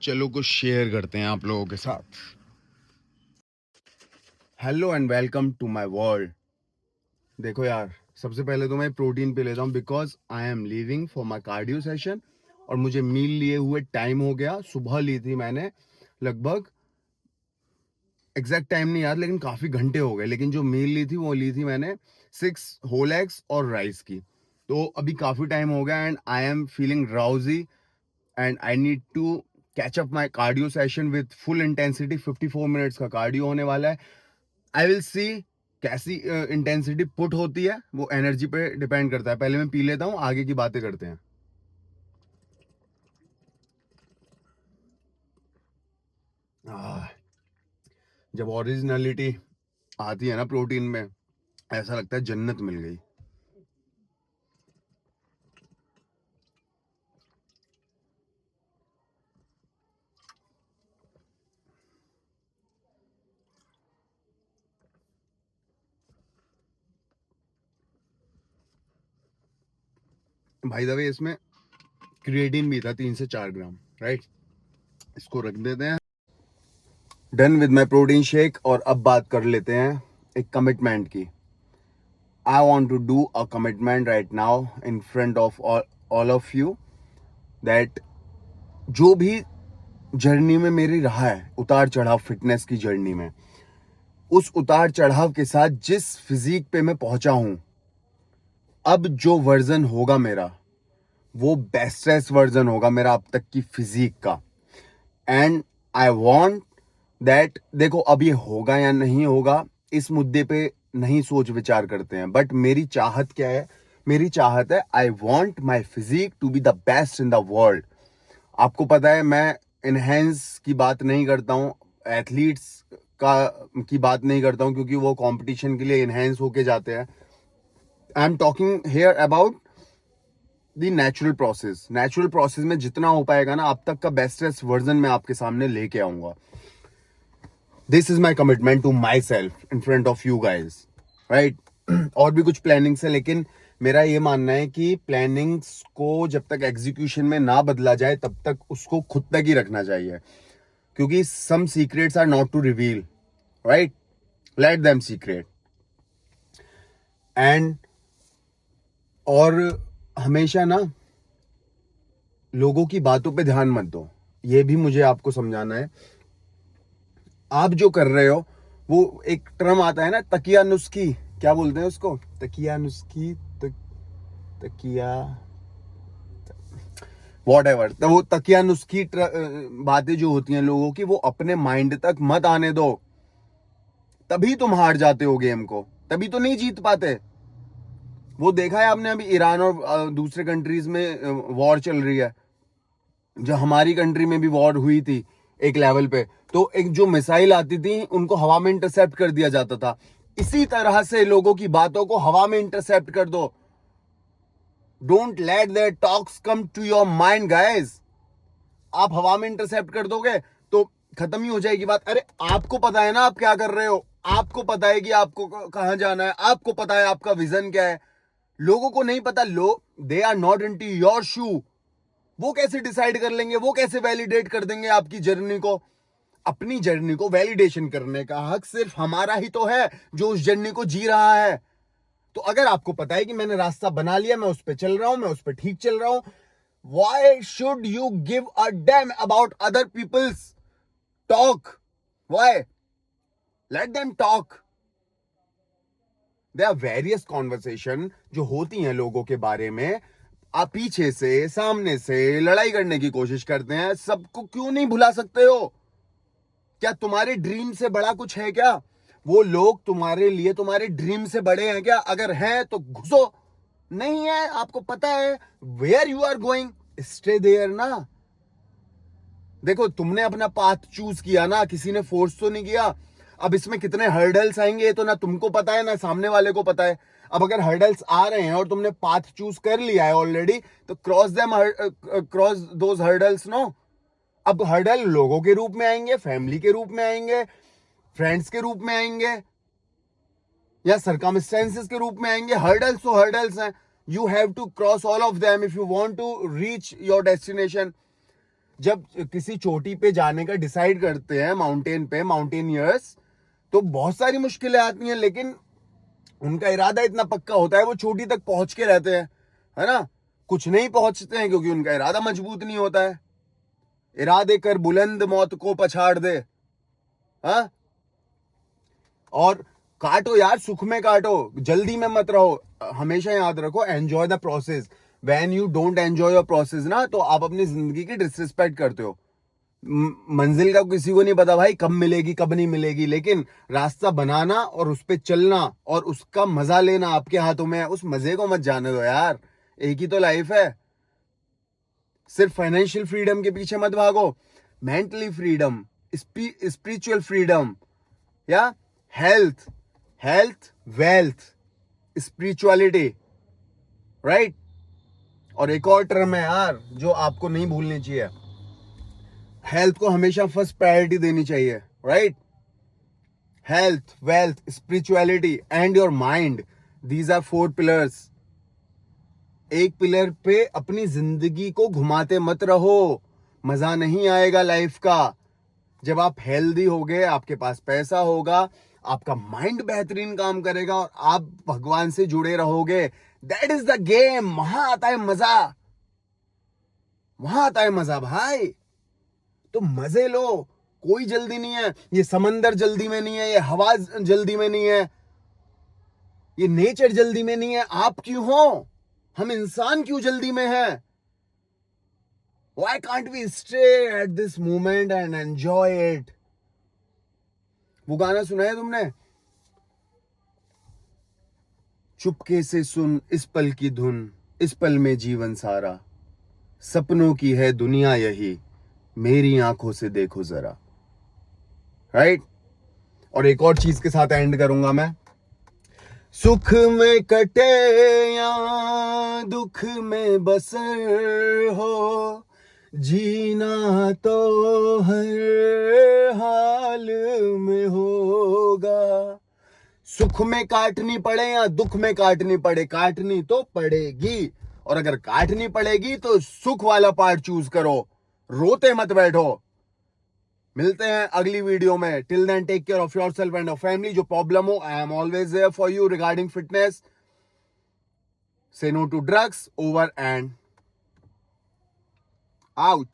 चलो कुछ शेयर करते हैं आप लोगों के साथ। Hello and welcome to my world. देखो यार, सबसे पहले तो मैं प्रोटीन पे लेता हूँ because I am leaving for my cardio session और मुझे मील लिए हुए टाइम हो गया। सुबह ली थी मैंने, लगभग एग्जैक्ट टाइम नहीं याद लेकिन काफ़ी घंटे हो गए। लेकिन जो मील ली थी वो ली थी मैंने 6 होल एग्स और राइस की। तो अभी काफ़ी टाइम हो गया and I am feeling drowsy and I need to catch up my cardio session with full intensity. 54 minutes का कार्डियो होने वाला है। आई विल सी कैसी इंटेंसिटी पुट होती है, वो एनर्जी पे डिपेंड करता है। पहले मैं पी लेता हूँ, आगे की बातें करते हैं। जब ओरिजिनलिटी आती है ना प्रोटीन में, ऐसा लगता है जन्नत मिल गई। भाई दवे इसमें क्रिएटिन भी था 3 से 4 ग्राम, राइट। इसको रख देते हैं। Done with my protein shake. और अब बात कर लेते हैं एक कमिटमेंट की। I want to do a commitment right now in front of all of you that जो भी जर्नी में मेरी रहा है, उतार चढ़ाव फिटनेस की जर्नी में, उस उतार चढ़ाव के साथ जिस फिजिक पे मैं पहुंचा हूं, अब जो वर्जन होगा मेरा, वो बेस्टेस्ट वर्जन होगा मेरा अब तक की फिजिक का। एंड आई वांट दैट, देखो अब ये होगा या नहीं होगा इस मुद्दे पे नहीं सोच विचार करते हैं, बट मेरी चाहत क्या है? मेरी चाहत है, I want my physique to be the best in the world. आपको पता है मैं इनहेंस की बात नहीं करता हूँ, एथलीट्स का की बात नहीं करता हूँ, क्योंकि वो कंपटीशन के लिए इनहेंस होके जाते हैं। I am talking here about the natural process. Natural process में जितना हो पाएगा ना, अब तक का बेस्टेस्ट वर्जन मैं आपके सामने लेके आऊंगा। This is my commitment to myself in front of you guys, right. और भी कुछ प्लानिंग्स है, लेकिन मेरा ये मानना है कि प्लानिंग्स को जब तक एग्जीक्यूशन में ना बदला जाए तब तक उसको खुद तक ही रखना चाहिए, क्योंकि some secrets are not to reveal, right. Let them secret. And और हमेशा ना लोगों की बातों पे ध्यान मत दो, ये भी मुझे आपको समझाना है। आप जो कर रहे हो, वो एक टर्म आता है ना, तकिया नुस्खी, क्या बोलते हैं उसको? तकिया नुस्खी, तकिया वॉट एवर। तो वो तकिया नुस्खी बातें जो होती हैं लोगों की, वो अपने माइंड तक मत आने दो। तभी तुम हार जाते हो गेम को, तभी तो नहीं जीत पाते। वो देखा है आपने, अभी ईरान और दूसरे कंट्रीज में वॉर चल रही है। जो हमारी कंट्री में भी वॉर हुई थी एक लेवल पे, तो एक जो मिसाइल आती थी उनको हवा में इंटरसेप्ट कर दिया जाता था। इसी तरह से लोगों की बातों को हवा में इंटरसेप्ट कर दो। Don't let their talks come to your mind guys. आप हवा में इंटरसेप्ट कर दोगे तो खत्म ही हो जाएगी बात। अरे आपको पता है ना आप क्या कर रहे हो, आपको पता है कि आपको कहां जाना है, आपको पता है आपका विजन क्या है। लोगों को नहीं पता। They are not into your shoe. वो कैसे डिसाइड कर लेंगे, वो कैसे वैलिडेट कर देंगे आपकी जर्नी को? अपनी जर्नी को वैलिडेशन करने का हक सिर्फ हमारा ही तो है जो उस जर्नी को जी रहा है। तो अगर आपको पता है कि मैंने रास्ता बना लिया, मैं उस पर चल रहा हूं, मैं उस पर ठीक चल रहा हूं, why should you give a damn about other people's talk? Why? Let them talk. There are various conversation जो होती हैं लोगों के बारे में। आप पीछे से सामने से लड़ाई करने की कोशिश करते हैं, सबको क्यों नहीं भुला सकते हो? क्या तुम्हारे ड्रीम से बड़ा कुछ है क्या? वो लोग तुम्हारे लिए तुम्हारे ड्रीम से बड़े हैं क्या? अगर हैं तो घुसो, नहीं है आपको पता है where you are going, stay there ना। देखो तुमने अपना पाथ चूज किया ना, किसी ने फोर्स तो नहीं किया। अब इसमें कितने हर्डल्स आएंगे ये तो ना तुमको पता है ना सामने वाले को पता है। अब अगर हर्डल्स आ रहे हैं और तुमने पाथ चूज कर लिया है ऑलरेडी, तो क्रॉस दोज हर्डल्स नो। अब हर्डल लोगों के रूप में आएंगे, फैमिली के रूप में आएंगे, फ्रेंड्स के रूप में आएंगे, या सर्कमस्टेंसेस के रूप में आएंगे। हर्डल्स तो हर्डल्स हैं। You have to cross all of them if you want to reach your destination. जब किसी चोटी पे जाने का डिसाइड करते हैं, माउंटेन पे, माउंटेनियर्स, तो बहुत सारी मुश्किलें आती हैं, लेकिन उनका इरादा इतना पक्का होता है, वो चोटी तक पहुंच के रहते हैं, है ना। कुछ नहीं पहुंचते हैं क्योंकि उनका इरादा मजबूत नहीं होता है। इरादे कर बुलंद, मौत को पछाड़ दे। हाँ, और काटो यार, सुख में काटो, जल्दी में मत रहो। हमेशा याद रखो, enjoy the process. When you don't enjoy your process ना, तो आप अपनी जिंदगी की डिसरिस्पेक्ट करते हो। मंजिल का किसी को नहीं पता भाई, कब मिलेगी कब नहीं मिलेगी, लेकिन रास्ता बनाना और उस पर चलना और उसका मजा लेना आपके हाथों में है। उस मजे को मत जाने दो यार, एक ही तो लाइफ है। सिर्फ फाइनेंशियल फ्रीडम के पीछे मत भागो, मेंटली फ्रीडम, स्पिरिचुअल फ्रीडम, या हेल्थ, वेल्थ, स्पिरिचुअलिटी, राइट। और एक और टर्म है यार जो आपको नहीं भूलनी चाहिए, हेल्थ को हमेशा फर्स्ट प्रायोरिटी देनी चाहिए, right. Health, wealth, spirituality and your mind, these are 4 pillars. एक पिलर पे अपनी जिंदगी को घुमाते मत रहो, मजा नहीं आएगा लाइफ का। जब आप हेल्दी होगे, आपके पास पैसा होगा, आपका माइंड बेहतरीन काम करेगा और आप भगवान से जुड़े रहोगे, दैट इज द गेम। वहां आता है मजा, वहां आता है मजा भाई। तो मजे लो, कोई जल्दी नहीं है। ये समंदर जल्दी में नहीं है, ये हवा जल्दी में नहीं है, ये नेचर जल्दी में नहीं है। आप क्यों हो, हम इंसान क्यों जल्दी में हैं? Why can't we stay at this moment and enjoy it? वो गाना सुना है तुमने, चुपके से सुन इस पल की धुन, इस पल में जीवन सारा, सपनों की है दुनिया यही, मेरी आंखों से देखो जरा, राइट। और एक और चीज के साथ एंड करूंगा मैं, सुख में कटे या दुख में बसर हो, जीना तो हर हाल में होगा। सुख में काटनी पड़े या दुख में काटनी पड़े, काटनी तो पड़ेगी। और अगर काटनी पड़ेगी तो सुख वाला पार्ट चूज करो, रोते मत बैठो। मिलते हैं अगली वीडियो में। Till then take care of yourself and your family. जो प्रॉब्लम हो, I am always there for you regarding fitness. Say no to drugs, over and out.